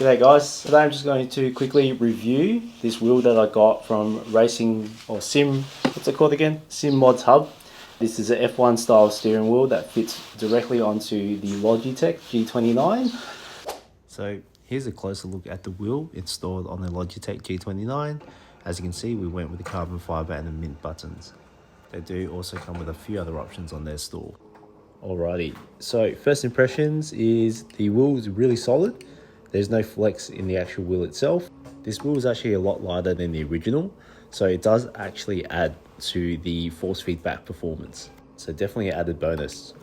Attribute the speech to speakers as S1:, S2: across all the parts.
S1: G'day guys, today I'm just going to quickly review this wheel that I got from Racing or Sim, what's it called again? Sim Mods Hub. This is an F1 style steering wheel that fits directly onto the Logitech G29. So here's a closer look at the wheel installed on the Logitech G29. As you can see, we went with the carbon fiber and the mint buttons. They do also come with a few other options on their store. Alrighty, so first impressions is the wheel is really solid. There's no flex in the actual wheel itself. This wheel is actually a lot lighter than the original, so it does actually add to the force feedback performance. So definitely an added bonus.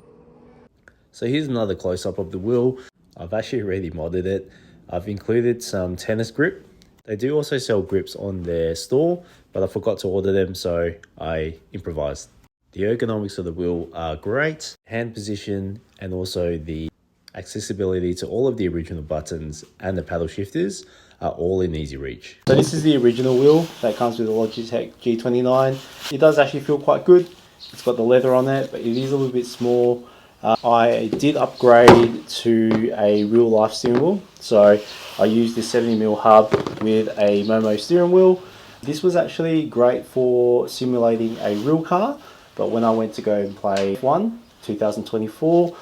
S1: So here's another close-up of the wheel. I've actually already modded it. I've included some tennis grip. They do also sell grips on their store, but I forgot to order them, so I improvised. The ergonomics of the wheel are great. Hand position and also the accessibility to all of the original buttons and the paddle shifters are all in easy reach. So this is the original wheel that comes with the Logitech G29. It does actually feel quite good. It's got the leather on it, but it is a little bit small. I did upgrade to a real life steering wheel. So I used this 70mm hub with a Momo steering wheel. This was actually great for simulating a real car, but when I went to go and play F1 2024,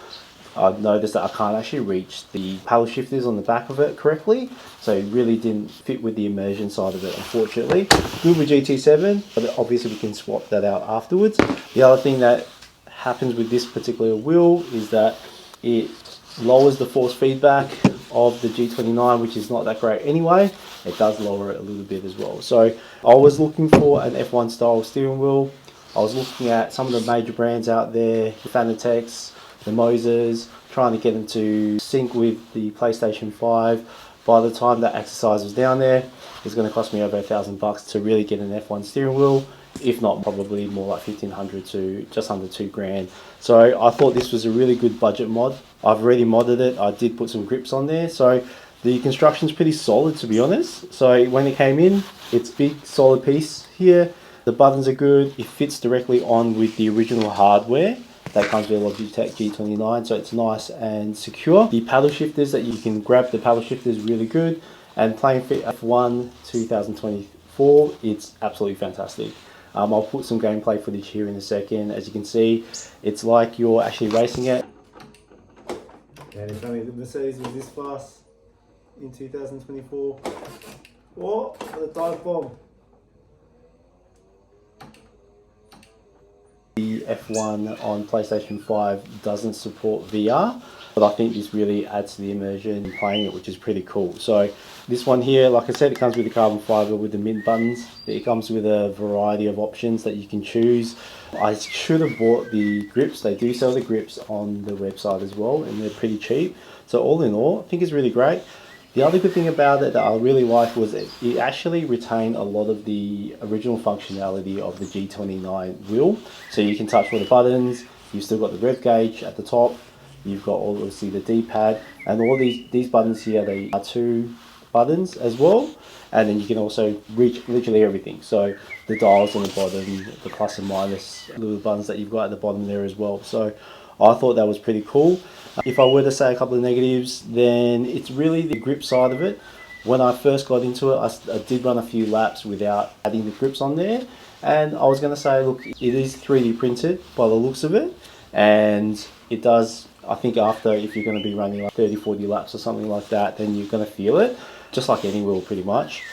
S1: I noticed that I can't actually reach the paddle shifters on the back of it correctly, so it really didn't fit with the immersion side of it, unfortunately. Good with GT7, but obviously we can swap that out afterwards. The other thing that happens with this particular wheel is that it lowers the force feedback of the G29, which is not that great anyway. It does lower it a little bit as well. So I was looking for an F1 style steering wheel. I was looking at some of the major brands out there, the Fanatec's, the Moses, trying to get them to sync with the PlayStation 5. By the time that exercise was down there, it's going to cost me over $1,000 to really get an F1 steering wheel, if not probably more like 1,500 to just under $2,000. So I thought this was a really good budget mod. I've already modded it. I did put some grips on there. So the construction's pretty solid, to be honest. So when it came in, it's a big solid piece here. The buttons are good. It fits directly on with the original hardware that comes with a Logitech G29, so it's nice and secure. The paddle shifters that you can grab, the paddle shifter is really good, and playing for F1 2024, it's absolutely fantastic. I'll put some gameplay footage here in a second. As you can see, it's like you're actually racing it. And if only the Mercedes was this fast in 2024. Oh, for the dive bomb. The F1 on PlayStation 5 doesn't support VR, but I think this really adds to the immersion in playing it, which is pretty cool. So this one here, like I said, it comes with the carbon fiber with the mint buttons. It comes with a variety of options that you can choose. I should have bought the grips. They do sell the grips on the website as well, and they're pretty cheap. So all in all, I think it's really great. The other good thing about it that I really liked was it actually retained a lot of the original functionality of the G29 wheel. So you can touch all the buttons, you've still got the rev gauge at the top, you've got obviously the D-pad, and all these buttons here, they are two buttons as well. And then you can also reach literally everything. So the dials on the bottom, the plus and minus little buttons that you've got at the bottom there as well. So I thought that was pretty cool. If I were to say a couple of negatives, then it's really the grip side of it. When I first got into it, I did run a few laps without adding the grips on there. And I was going to say, look, it is 3D printed by the looks of it. And it does, I think after, if you're going to be running like 30, 40 laps or something like that, then you're going to feel it. Just like any wheel pretty much.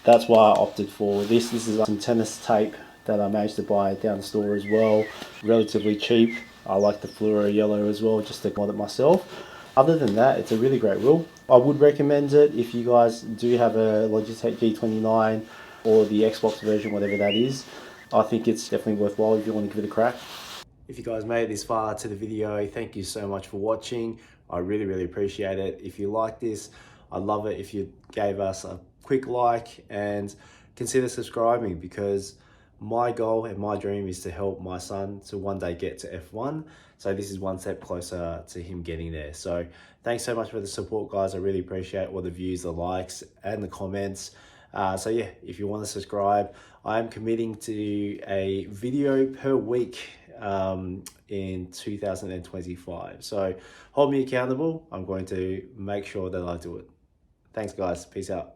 S1: That's why I opted for this. This is some tennis tape that I managed to buy down the store as well. Relatively cheap. I like the fluoro yellow as well, just to mod it myself. Other than that, it's a really great wheel. I would recommend it if you guys do have a Logitech G29 or the Xbox version, whatever that is. I think it's definitely worthwhile if you want to give it a crack. If you guys made it this far to the video, thank you so much for watching. I really appreciate it. If you like this, I'd love it if you gave us a quick like and consider subscribing, because my goal and my dream is to help my son to one day get to F1. So this is one step closer to him getting there. So thanks so much for the support, guys. I really appreciate all the views, the likes, and the comments. So yeah, if you want to subscribe, I am committing to a video per week in 2025. So hold me accountable. I'm going to make sure that I do it. Thanks guys, peace out.